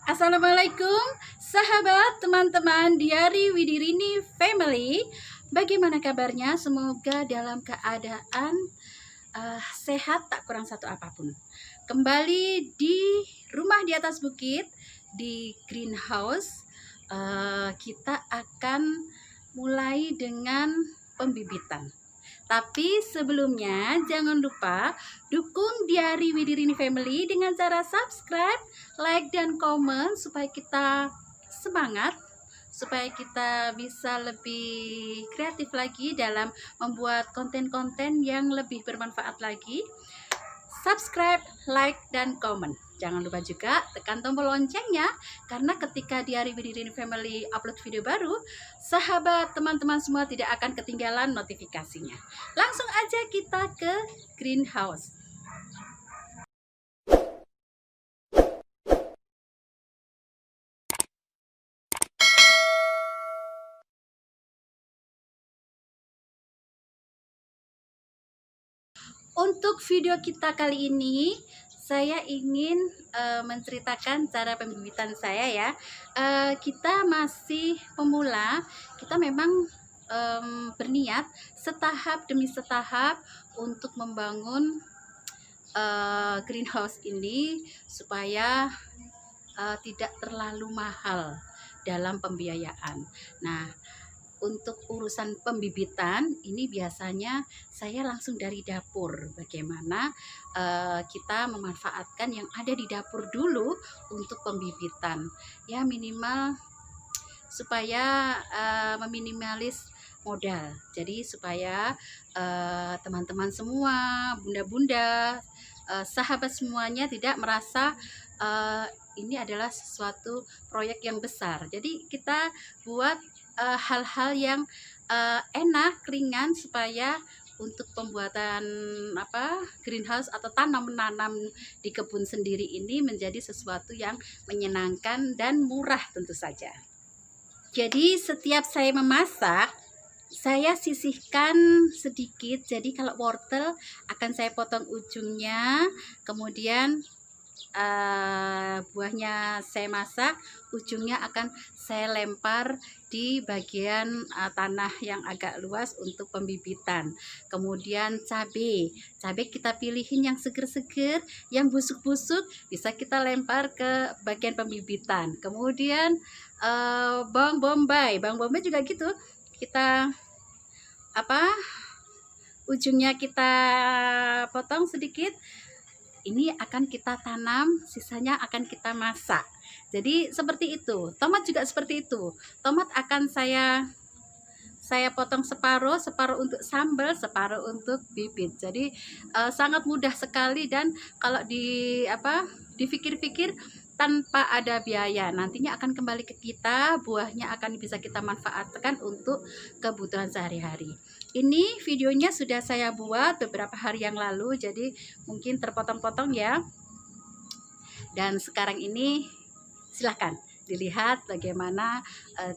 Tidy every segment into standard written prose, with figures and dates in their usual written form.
Assalamualaikum sahabat teman-teman Diari Widirini Family. Bagaimana kabarnya? Semoga dalam keadaan sehat, tak kurang satu apapun. Kembali di rumah di atas bukit, di greenhouse. Kita akan mulai dengan pembibitan. Tapi sebelumnya jangan lupa dukung Diari Widirini Family dengan cara subscribe, like, dan komen supaya kita semangat, supaya kita bisa lebih kreatif lagi dalam membuat konten-konten yang lebih bermanfaat lagi. Subscribe, like, dan komen. Jangan lupa juga tekan tombol loncengnya, karena ketika Diari Widirini Family upload video baru, sahabat teman-teman semua tidak akan ketinggalan notifikasinya. Langsung aja kita ke greenhouse. Untuk video kita kali ini, saya ingin menceritakan cara pembibitan saya ya. Kita masih pemula, kita memang berniat setahap demi setahap untuk membangun greenhouse ini supaya tidak terlalu mahal dalam pembiayaan. Nah, untuk urusan pembibitan ini biasanya saya langsung dari dapur. Bagaimana kita memanfaatkan yang ada di dapur dulu untuk pembibitan. Ya minimal supaya meminimalis modal. Jadi supaya teman-teman semua, bunda-bunda, sahabat semuanya tidak merasa ini adalah sesuatu proyek yang besar. Jadi kita buat hal-hal yang enak, ringan, supaya untuk pembuatan greenhouse atau menanam di kebun sendiri ini menjadi sesuatu yang menyenangkan dan murah tentu saja. Jadi setiap saya memasak, saya sisihkan sedikit. Jadi kalau wortel akan saya potong ujungnya, kemudian buahnya saya masak, ujungnya akan saya lempar di bagian tanah yang agak luas untuk pembibitan. Kemudian cabai kita pilihin yang seger-seger, yang busuk-busuk bisa kita lempar ke bagian pembibitan. Kemudian bawang bombay juga gitu, kita ujungnya kita potong sedikit. Ini akan kita tanam, sisanya akan kita masak. Jadi seperti itu. Tomat juga seperti itu. Tomat akan saya potong separuh untuk sambal, separuh untuk bibit. Jadi sangat mudah sekali, dan kalau dipikir-pikir tanpa ada biaya, nantinya akan kembali ke kita, buahnya akan bisa kita manfaatkan untuk kebutuhan sehari-hari. Ini videonya sudah saya buat beberapa hari yang lalu, jadi mungkin terpotong-potong ya. Dan sekarang ini silahkan dilihat bagaimana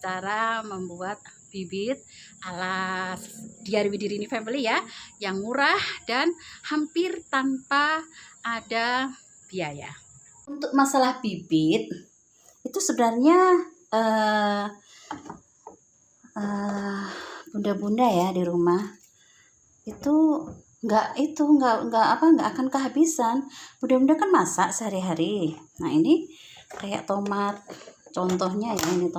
cara membuat bibit ala Diari Widirini Family ya, yang murah dan hampir tanpa ada biaya. Untuk masalah bibit itu sebenarnya bunda-bunda ya di rumah itu nggak akan kehabisan. Bunda-bunda kan masak sehari-hari. Nah ini kayak tomat, contohnya ya, ini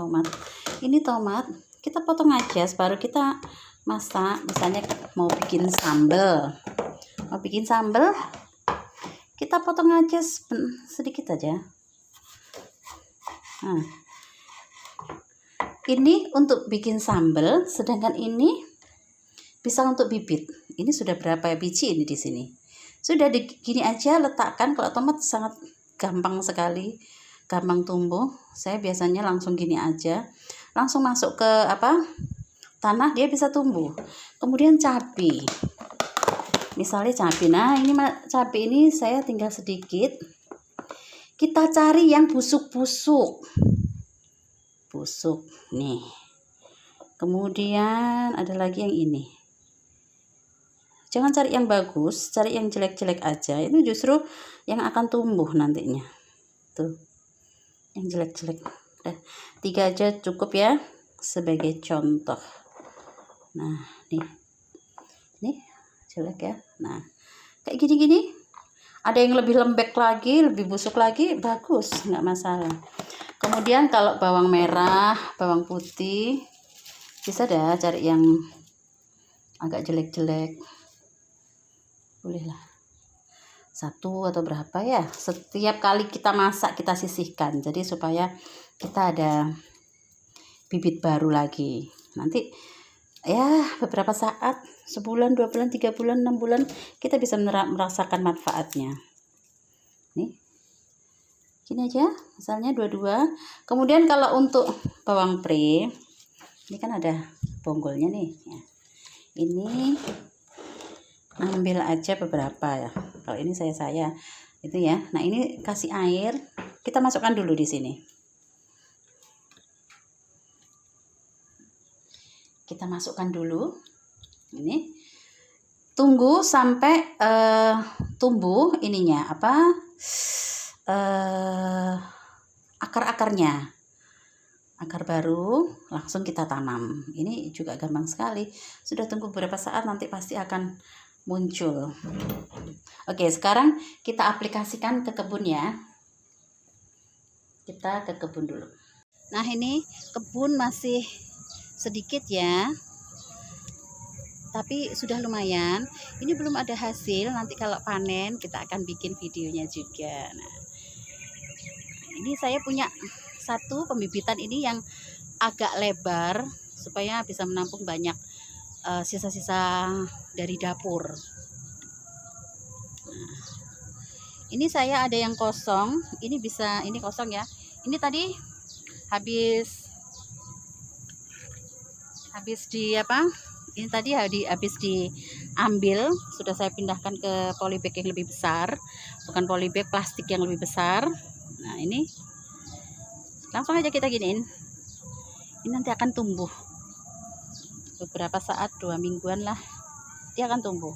tomat kita potong aja separuh, kita masak. Misalnya mau bikin sambal, kita potong aja sedikit aja. Nah, ini untuk bikin sambal, sedangkan ini bisa untuk bibit. Ini sudah berapa biji ini di sini? Sudah gini aja letakkan. Kalau tomat sangat gampang sekali, gampang tumbuh. Saya biasanya langsung gini aja, langsung masuk ke tanah, dia bisa tumbuh. Kemudian cabai. Misalnya cabai. Nah, ini cabai ini saya tinggal sedikit. Kita cari yang busuk nih. Kemudian ada lagi yang ini. Jangan cari yang bagus, cari yang jelek-jelek aja. Itu justru yang akan tumbuh nantinya. Tuh. yang jelek-jelek. Udah 3 aja cukup ya sebagai contoh. Nah nih jelek ya. Nah kayak gini-gini, ada yang lebih lembek lagi, lebih busuk lagi, bagus, nggak masalah. Kemudian kalau bawang merah, bawang putih, bisa dah cari yang agak jelek-jelek, bolehlah 1 atau berapa ya. Setiap kali kita masak kita sisihkan, jadi supaya kita ada bibit baru lagi. Nanti ya beberapa saat, sebulan, 2 bulan, 3 bulan, 6 bulan, kita bisa merasakan manfaatnya. Nih gini aja misalnya 22. Kemudian kalau untuk bawang pre, ini kan ada bonggolnya nih ya. Ini ambil aja beberapa ya. Kalau ini saya itu ya. Nah ini kasih air, kita masukkan dulu di sini. Kita masukkan dulu. Ini tunggu sampai tumbuh ininya apa, akar-akarnya, akar baru langsung kita tanam. Ini juga gampang sekali. Sudah tunggu beberapa saat nanti pasti akan muncul. Oke, sekarang kita aplikasikan ke kebun ya. Kita ke kebun dulu. Nah ini kebun masih sedikit ya, tapi sudah lumayan. Ini belum ada hasil, nanti kalau panen kita akan bikin videonya juga. Nah ini saya punya satu pembibitan ini yang agak lebar supaya bisa menampung banyak sisa-sisa dari dapur. Nah, ini saya ada yang kosong, ini bisa, ini kosong ya. Ini tadi habis di apa? Ini tadi habis diambil, sudah saya pindahkan ke polybag yang lebih besar, bukan polybag plastik yang lebih besar. Nah ini langsung aja kita giniin. Ini nanti akan tumbuh beberapa saat, 2 mingguan lah, dia akan tumbuh.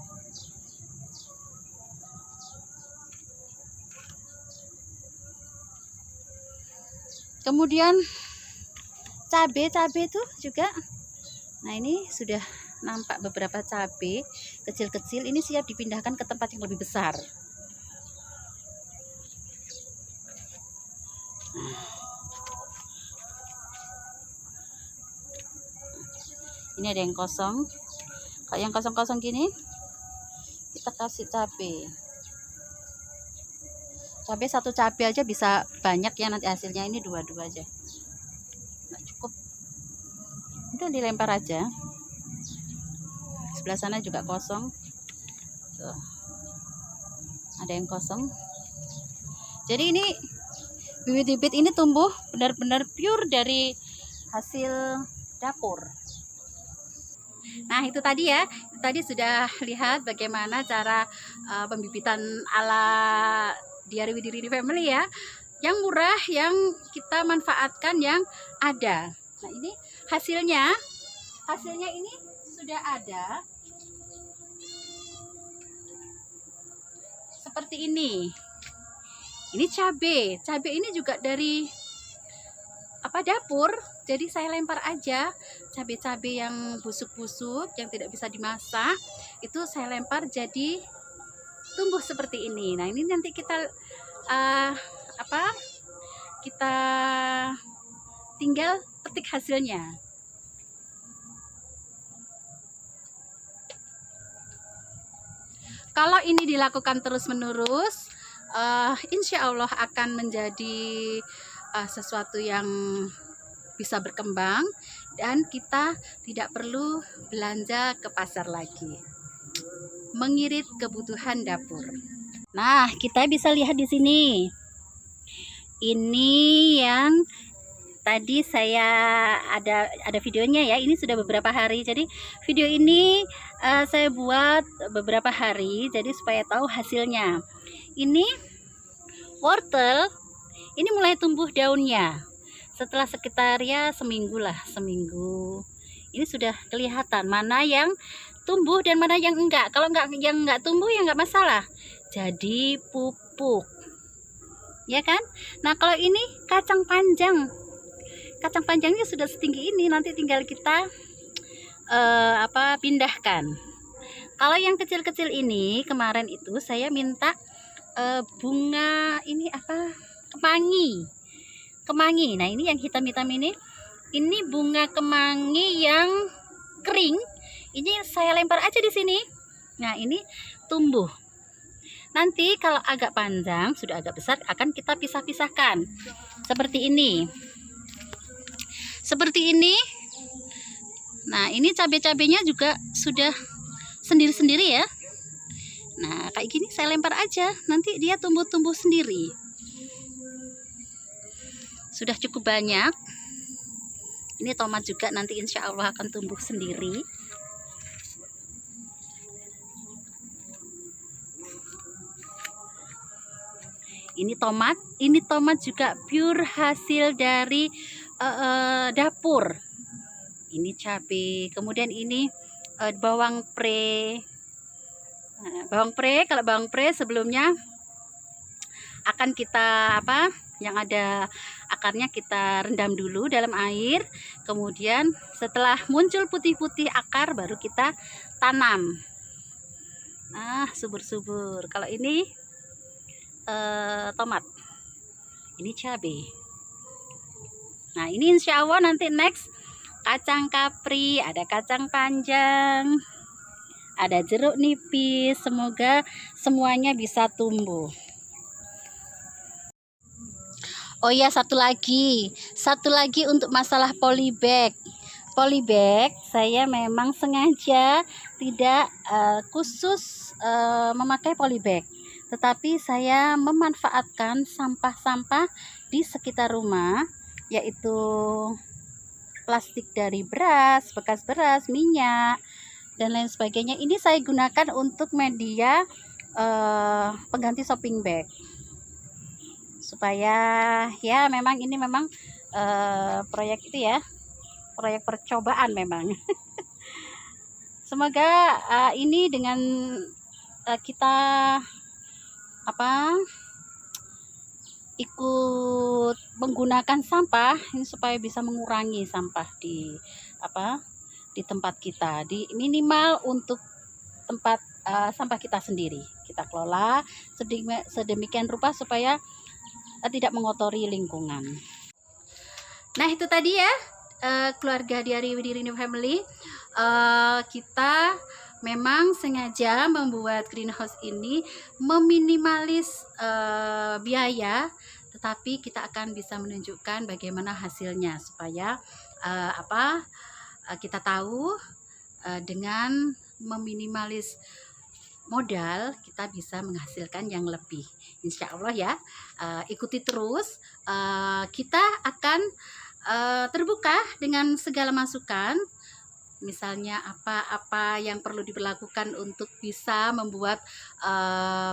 Kemudian cabai itu juga. Nah ini sudah nampak beberapa cabai kecil-kecil, ini siap dipindahkan ke tempat yang lebih besar. Ini ada yang kosong. Kalau yang kosong-kosong gini kita kasih cabai. Cabai, 1 cabai aja bisa banyak ya nanti hasilnya. Ini 2 aja nggak cukup, itu dilempar aja. Sebelah sana juga kosong. Tuh, ada yang kosong. Jadi ini bibit-bibit ini tumbuh benar-benar pure dari hasil dapur. Nah itu tadi ya, tadi sudah lihat bagaimana cara pembibitan ala Diari Widirini Family ya, yang murah, yang kita manfaatkan yang ada. Nah ini hasilnya ini sudah ada seperti ini. Ini cabai ini juga dari dapur. Jadi saya lempar aja cabai-cabai yang busuk-busuk, yang tidak bisa dimasak, itu saya lempar jadi tumbuh seperti ini. Nah ini nanti kita kita tinggal petik hasilnya. Kalau ini dilakukan terus-menerus, insya Allah akan menjadi sesuatu yang bisa berkembang dan kita tidak perlu belanja ke pasar lagi, mengirit kebutuhan dapur. Nah, kita bisa lihat di sini. Ini yang tadi saya ada videonya ya. Ini sudah beberapa hari. Jadi video ini saya buat beberapa hari, jadi supaya tahu hasilnya. Ini wortel, ini mulai tumbuh daunnya. Setelah sekitar ya seminggu. Ini sudah kelihatan mana yang tumbuh dan mana yang enggak. Kalau yang enggak tumbuh ya enggak masalah. Jadi pupuk. ya kan? Nah, kalau ini kacang panjang. Kacang panjangnya sudah setinggi ini, nanti tinggal kita pindahkan. Kalau yang kecil-kecil ini kemarin itu saya minta bunga ini kemangi. Kemangi. Nah, ini yang hitam-hitam ini bunga kemangi yang kering. Ini saya lempar aja di sini. Nah, ini tumbuh. Nanti kalau agak panjang, sudah agak besar, akan kita pisah-pisahkan. Seperti ini. Seperti ini. Nah, ini cabai-cabainya juga sudah sendiri-sendiri ya. Nah, kayak gini saya lempar aja, nanti dia tumbuh-tumbuh sendiri. Sudah cukup banyak. Ini tomat juga nanti insya Allah akan tumbuh sendiri. Ini tomat juga pure hasil dari dapur. Ini cabai, kemudian ini bawang pre. Nah, kalau bawang pre sebelumnya akan kita yang ada akarnya kita rendam dulu dalam air, kemudian setelah muncul putih-putih akar baru kita tanam. Nah, subur-subur. Kalau ini tomat, ini cabai. Nah, ini insya Allah nanti next kacang kapri, ada kacang panjang, ada jeruk nipis. Semoga semuanya bisa tumbuh. Oh ya, satu lagi untuk masalah polybag. Polybag saya memang sengaja tidak khusus memakai polybag, tetapi saya memanfaatkan sampah-sampah di sekitar rumah, yaitu plastik dari beras, bekas beras, minyak, dan lain sebagainya. Ini saya gunakan untuk media pengganti shopping bag, supaya ya memang ini memang proyek itu ya, proyek percobaan memang. Semoga ini dengan kita ikut menggunakan sampah ini supaya bisa mengurangi sampah di tempat kita, di minimal untuk tempat sampah kita sendiri kita kelola sedemikian rupa supaya tidak mengotori lingkungan. Nah, itu tadi ya keluarga Diari Widirini Family, kita memang sengaja membuat greenhouse ini meminimalis biaya, tetapi kita akan bisa menunjukkan bagaimana hasilnya supaya kita tahu dengan meminimalis modal kita bisa menghasilkan yang lebih. Insya Allah ya, ikuti terus. Kita akan terbuka dengan segala masukan. Misalnya apa yang perlu diberlakukan untuk bisa membuat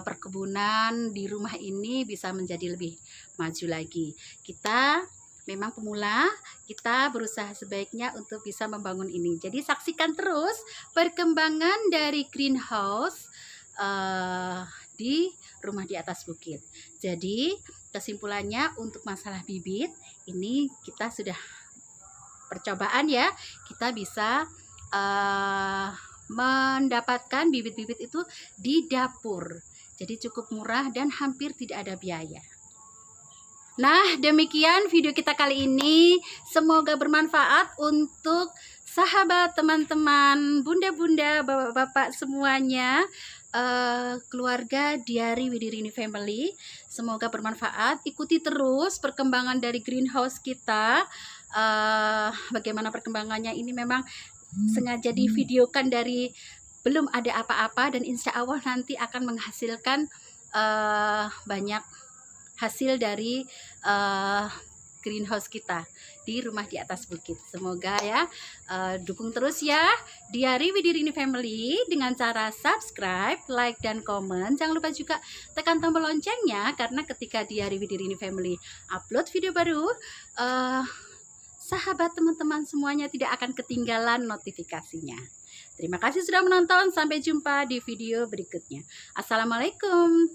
perkebunan di rumah ini bisa menjadi lebih maju lagi. Kita memang pemula, kita berusaha sebaiknya untuk bisa membangun ini. Jadi saksikan terus perkembangan dari greenhouse di rumah di atas bukit. Jadi kesimpulannya untuk masalah bibit ini kita sudah percobaan ya, kita bisa mendapatkan bibit-bibit itu di dapur. Jadi cukup murah dan hampir tidak ada biaya. Nah, demikian video kita kali ini. Semoga bermanfaat untuk sahabat, teman-teman, bunda-bunda, bapak-bapak semuanya, keluarga Diari Widirini Family. Semoga bermanfaat. Ikuti terus perkembangan dari greenhouse kita. Bagaimana perkembangannya ini memang sengaja divideokan dari belum ada apa-apa, dan insya Allah nanti akan menghasilkan banyak hasil dari greenhouse kita di rumah di atas bukit. Semoga ya dukung terus ya Diari Widirini Family dengan cara subscribe, like, dan komen. Jangan lupa juga tekan tombol loncengnya, karena ketika Diari Widirini Family upload video baru, sahabat, teman-teman semuanya tidak akan ketinggalan notifikasinya. Terima kasih sudah menonton. Sampai jumpa di video berikutnya. Assalamualaikum.